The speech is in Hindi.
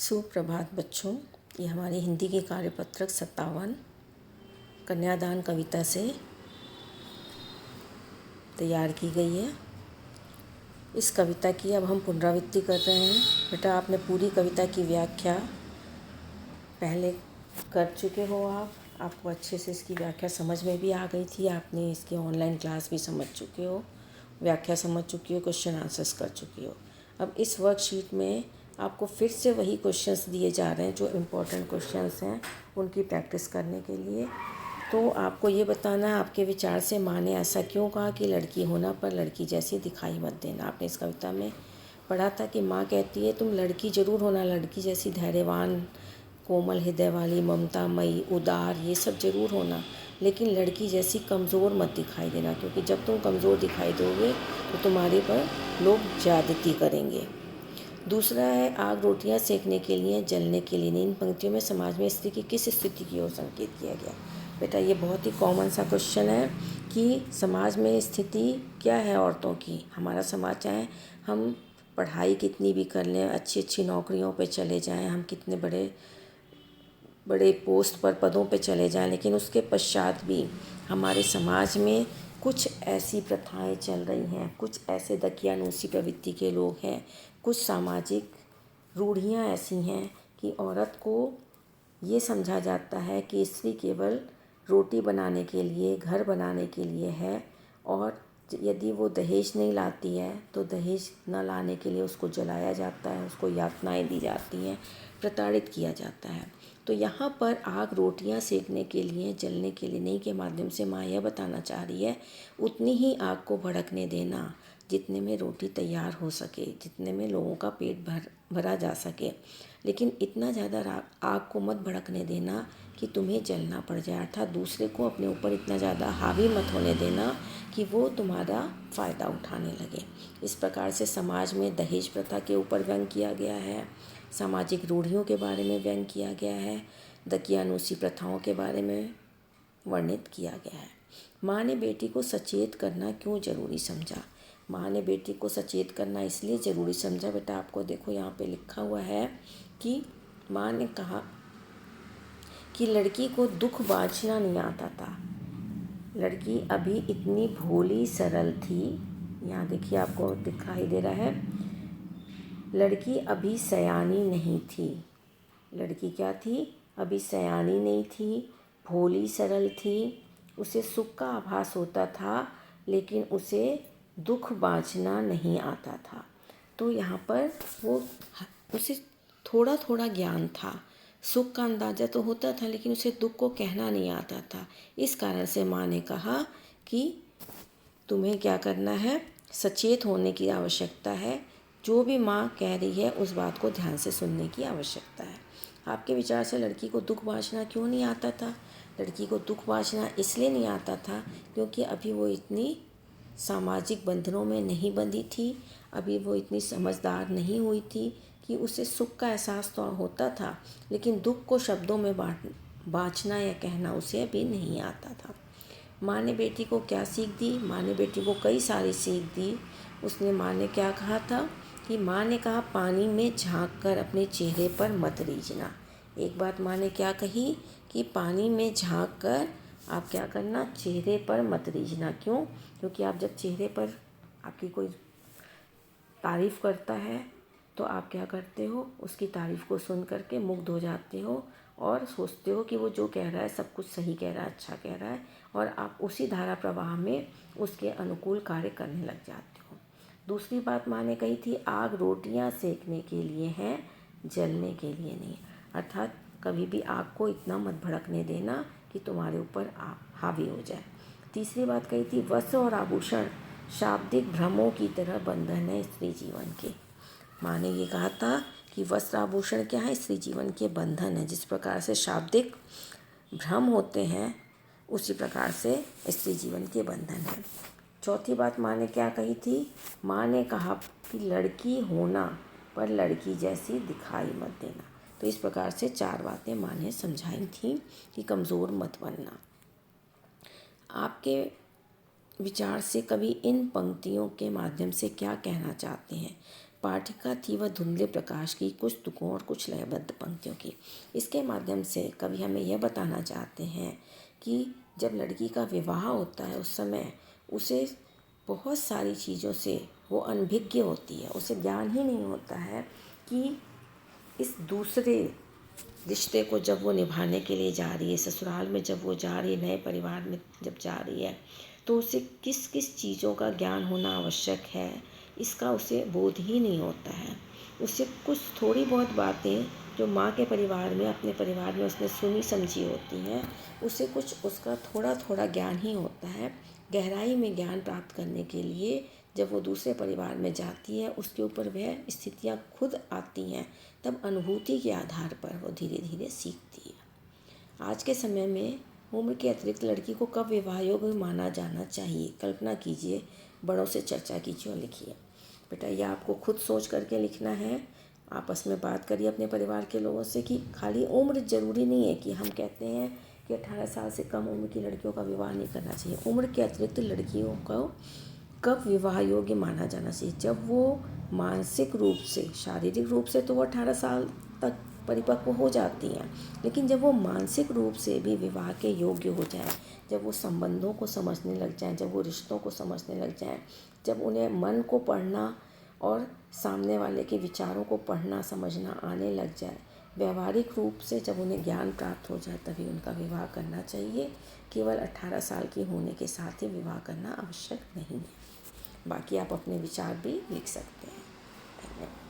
सुप्रभात बच्चों। ये हमारी हिंदी की कार्यपत्रक 57 कन्यादान कविता से तैयार की गई है। इस कविता की अब हम पुनरावृत्ति कर रहे हैं। बेटा, आपने पूरी कविता की व्याख्या पहले कर चुके हो। आपको अच्छे से इसकी व्याख्या समझ में भी आ गई थी। आपने इसकी ऑनलाइन क्लास भी समझ चुके हो, व्याख्या समझ चुकी हो, क्वेश्चन आंसर्स कर चुकी हो। अब इस वर्कशीट में आपको फिर से वही क्वेश्चंस दिए जा रहे हैं जो इम्पोर्टेंट क्वेश्चंस हैं उनकी प्रैक्टिस करने के लिए। तो आपको ये बताना है आपके विचार से माँ ने ऐसा क्यों कहा कि लड़की होना पर लड़की जैसी दिखाई मत देना। आपने इस कविता में पढ़ा था कि माँ कहती है तुम लड़की ज़रूर होना, लड़की जैसी धैर्यवान, कोमल हृदय वाली, ममतामयी, उदार, ये सब ज़रूर होना, लेकिन लड़की जैसी कमज़ोर मत दिखाई देना, क्योंकि जब तुम कमज़ोर दिखाई दोगे तो तुम्हारे पर लोग ज़्यादती करेंगे। दूसरा है आग रोटियां सेकने के लिए, जलने के लिए नहीं। इन पंक्तियों में समाज में स्त्री की किस स्थिति की ओर संकेत किया गया। बेटा, ये बहुत ही कॉमन सा क्वेश्चन है कि समाज में स्थिति क्या है औरतों की। हमारा समाज, चाहे हम पढ़ाई कितनी भी कर लें, अच्छी अच्छी नौकरियों पे चले जाएं, हम कितने बड़े बड़े पोस्ट पर, पदों पे चले जाएं, लेकिन उसके पश्चात भी हमारे समाज में कुछ ऐसी प्रथाएं चल रही हैं, कुछ ऐसे दकियानूसी प्रवृत्ति के लोग हैं, कुछ सामाजिक रूढ़ियां ऐसी हैं कि औरत को ये समझा जाता है कि स्त्री केवल रोटी बनाने के लिए, घर बनाने के लिए है, और यदि वो दहेज नहीं लाती है तो दहेज न लाने के लिए उसको जलाया जाता है, उसको यातनाएं दी जाती हैं, प्रताड़ित किया जाता है। तो यहाँ पर आग रोटियां सेकने के लिए, जलने के लिए नहीं के माध्यम से माँ यह बताना चाह रही है उतनी ही आग को भड़कने देना जितने में रोटी तैयार हो सके, जितने में लोगों का पेट भरा जा सके, लेकिन इतना ज़्यादा आग को मत भड़कने देना कि तुम्हें जलना पड़ जाए। अर्थात दूसरे को अपने ऊपर इतना ज़्यादा हावी मत होने देना कि वो तुम्हारा फ़ायदा उठाने लगे। इस प्रकार से समाज में दहेज प्रथा के ऊपर व्यंग किया गया है, सामाजिक रूढ़ियों के बारे में व्यंग किया गया है, दकियानूसी प्रथाओं के बारे में वर्णित किया गया है। माँ ने बेटी को सचेत करना क्यों ज़रूरी समझा। माँ ने बेटी को सचेत करना इसलिए ज़रूरी समझा। बेटा, आपको देखो यहाँ पे लिखा हुआ है कि माँ ने कहा कि लड़की को दुख बाँचना नहीं आता था। लड़की अभी इतनी भोली सरल थी। यहाँ देखिए, आपको दिखाई दे रहा है, लड़की अभी सयानी नहीं थी। लड़की क्या थी? अभी सयानी नहीं थी, भोली सरल थी। उसे सुख का आभास होता था, लेकिन उसे दुख बाँचना नहीं आता था। तो यहाँ पर उसे थोड़ा थोड़ा ज्ञान था, सुख का अंदाज़ा तो होता था, लेकिन उसे दुख को कहना नहीं आता था। इस कारण से माँ ने कहा कि तुम्हें क्या करना है, सचेत होने की आवश्यकता है। जो भी माँ कह रही है उस बात को ध्यान से सुनने की आवश्यकता है। आपके विचार से लड़की को दुख बाँचना क्यों नहीं आता था? लड़की को दुख बाँचना इसलिए नहीं आता था क्योंकि अभी वो इतनी सामाजिक बंधनों में नहीं बंधी थी, अभी वो इतनी समझदार नहीं हुई थी कि उसे सुख का एहसास तो होता था, लेकिन दुख को शब्दों में बाँचना या कहना उसे अभी नहीं आता था। माँ ने बेटी को क्या सीख दी? माँ ने बेटी को कई सारी सीख दी। माँ ने क्या कहा था कि माँ ने कहा पानी में झांक कर अपने चेहरे पर मत रीझना। एक बात माँ ने क्या कही कि पानी में झांक कर आप क्या करना, चेहरे पर मत रीझना। क्यों? क्योंकि आप जब चेहरे पर आपकी कोई तारीफ़ करता है तो आप क्या करते हो, उसकी तारीफ़ को सुन करके मुग्ध हो जाते हो और सोचते हो कि वो जो कह रहा है सब कुछ सही कह रहा है, अच्छा कह रहा है, और आप उसी धारा प्रवाह में उसके अनुकूल कार्य करने लग जाते हो। दूसरी बात माँ ने कही थी, आग रोटियां सेकने के लिए है, जलने के लिए नहीं। अर्थात कभी भी आग को इतना मत भड़कने देना कि तुम्हारे ऊपर हावी हो जाए। तीसरी बात कही थी, वस्त्र और आभूषण शाब्दिक भ्रमों की तरह बंधन है स्त्री जीवन के। माँ ने ये कहा था कि वस्त्र आभूषण क्या है, स्त्री जीवन के बंधन है। जिस प्रकार से शाब्दिक भ्रम होते हैं उसी प्रकार से स्त्री जीवन के बंधन है। चौथी बात माँ ने क्या कही थी? माँ ने कहा कि लड़की होना पर लड़की जैसी दिखाई मत देना। तो इस प्रकार से 4 बातें माँ ने समझाई थी कि कमज़ोर मत बनना। आपके विचार से कवि इन पंक्तियों के माध्यम से क्या कहना चाहते हैं? पाठिका थी वह धुंधले प्रकाश की, कुछ तुकों और कुछ लयबद्ध पंक्तियों की। इसके माध्यम से कवि हमें यह बताना चाहते हैं कि जब लड़की का विवाह होता है उस समय उसे बहुत सारी चीज़ों से वो अनभिज्ञ होती है, उसे ज्ञान ही नहीं होता है कि इस दूसरे रिश्ते को जब वो निभाने के लिए जा रही है, ससुराल में जब वो जा रही है, नए परिवार में जब जा रही है, तो उसे किस किस चीज़ों का ज्ञान होना आवश्यक है, इसका उसे बोध ही नहीं होता है। उसे कुछ थोड़ी बहुत बातें जो माँ के परिवार में, अपने परिवार में उसने सुनी समझी होती हैं, उसे कुछ उसका थोड़ा थोड़ा ज्ञान ही होता है। गहराई में ज्ञान प्राप्त करने के लिए जब वो दूसरे परिवार में जाती है, उसके ऊपर वह स्थितियाँ खुद आती हैं, तब अनुभूति के आधार पर वो धीरे धीरे सीखती है। आज के समय में उम्र के अतिरिक्त लड़की को कब विवाह योग्य माना जाना चाहिए? कल्पना कीजिए, बड़ों से चर्चा कीजिए और लिखिए। बेटा यह आपको खुद सोच करके लिखना है। आपस में बात करिए अपने परिवार के लोगों से कि खाली उम्र ज़रूरी नहीं है कि हम कहते हैं कि 18 साल से कम उम्र की लड़कियों का विवाह नहीं करना चाहिए। उम्र के अतिरिक्त लड़कियों को कब विवाह योग्य माना जाना चाहिए? जब वो मानसिक रूप से, शारीरिक रूप से तो वो 18 साल तक परिपक्व हो जाती हैं, लेकिन जब वो मानसिक रूप से भी विवाह के योग्य हो जाएं, जब वो संबंधों को समझने लग जाएं, जब वो रिश्तों को समझने लग जाएं, जब उन्हें मन को पढ़ना और सामने वाले के विचारों को पढ़ना समझना आने लग जाए, व्यवहारिक रूप से जब उन्हें ज्ञान प्राप्त हो जाए, तभी उनका विवाह करना चाहिए। केवल 18 साल की होने के साथ ही विवाह करना आवश्यक नहीं है। बाकी आप अपने विचार भी लिख सकते हैं। धन्यवाद।